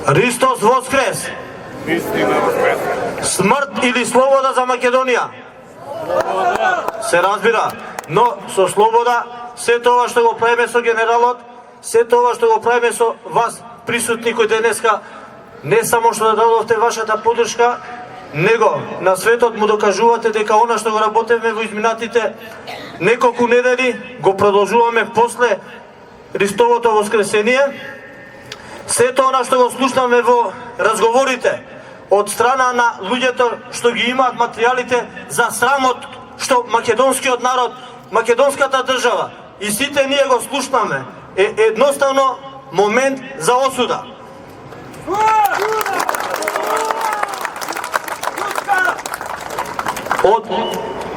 Христос воскрес! Истина воскрес! Смрт или слобода за Македонија? Се разбира, но со слобода, се тоа што го правиме со генералот, се тоа што го правиме со вас присутни кои денеска не само што да дадовте вашата поддршка, него на светот му докажувате дека она што го работевме во изминатите неколку недели го продолжуваме после Христовото воскресение. Сето она што го слушнаме во разговорите од страна на луѓето што ги имаат материјалите за срамот што македонскиот народ, македонската држава и сите ние го слушнаме, е едноставно момент за осуда. Од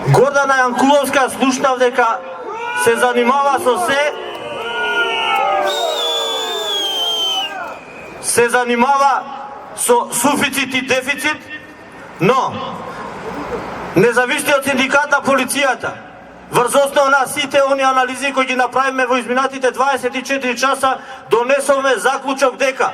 Гордана Јанкуловска слушнав дека се занимава со се занимава со суфицит и дефицит, но независниот синдикат на полицијата врз основа на сите они анализи кои ги направиме во изминатите 24 часа донесовме заклучок дека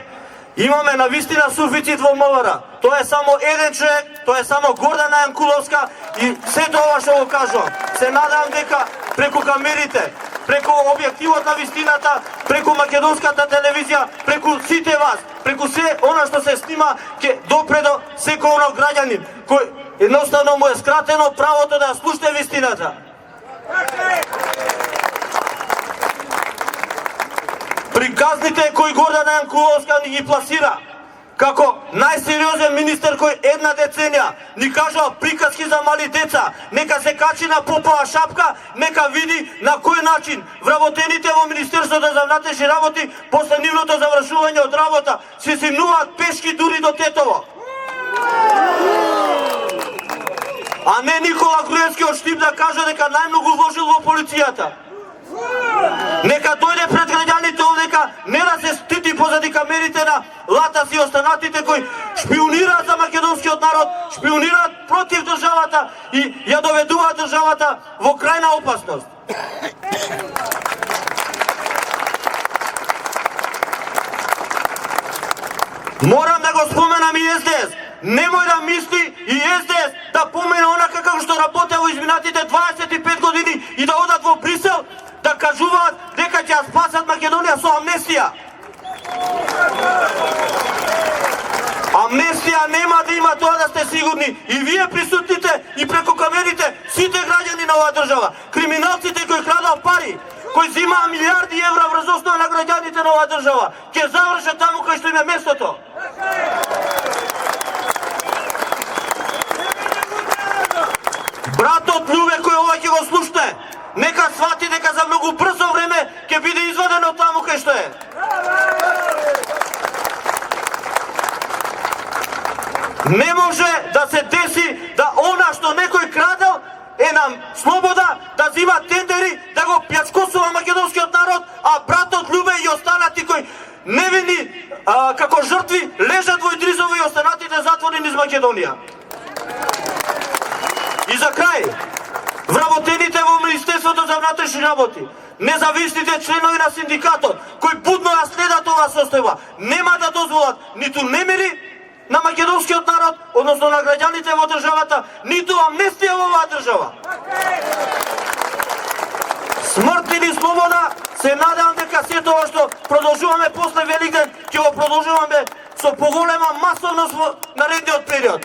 имаме навистина суфицит во МВР. Тоа е само еден човек, тоа е само Гордана Јанкуловска и сето ова што го кажувам. Се надам дека преку камерите, преку објективот на вистината, преку македонската телевизија, преку сите вас, преку се она што се снима, ќе допре до секој оној граѓанин кој едноставно му е скратено правото да слушне вистината. Приказните кои Гордана Јанкуловска ни ги пласира како најсериозен министер кој една деценија ни кажува приказки за мали деца, нека се качи на попова шапка, нека види на кој начин вработените во Министерството за внатрешни работи после нивното завршување од работа се симнуваат пешки дури до Тетово. А не Никола Груевски од Штип да каже дека најмногу вложил во полицијата. Нека дојде пред граѓаните овдека, не да се стити позади камерите на Латас и останатите кои шпионираат за македонскиот народ, шпионираат против државата и ја доведуваат државата во крајна опасност. Морам да го споменам и СДС. Немој да мисли и СДС да помене онака како што работе во изминатите 25 години и да одат во Брисел да кажуваат дека ќе ја спасат Македонија со амнестија. Амнестија нема да има, тоа да сте сигурни. И вие присутните и преку камерите, сите граѓани на оваа држава, криминалците кои крадат пари, кои зимаа милиарди евра врз основа на граѓаните на оваа држава, ќе завршат таму кај што им е местото. Братот Љубе кој ова ќе го слушне, нека свати дека за многу брзо време ќе биде изваден од таму кај што е. Не може да се деси да она што некој крадел е нам слобода да зима тендери, да го пјачкосува македонскиот народ, а братот Љубе и останати кои невини како жртви лежат во Идризово и останатите затворени из Македонија. И за крај, вработените во Министерството за внатрешни работи, независните членови на синдикатот, кои будно ја следат оваа состојба, нема да дозволат ниту немири на македонскиот народ, односно на граѓаните во државата, ниту амнестија во оваа држава. Смрт или слобода, се надевам дека се тоа што продолжуваме после Великден, ќе го продолжуваме со поголема масовност во наредниот период.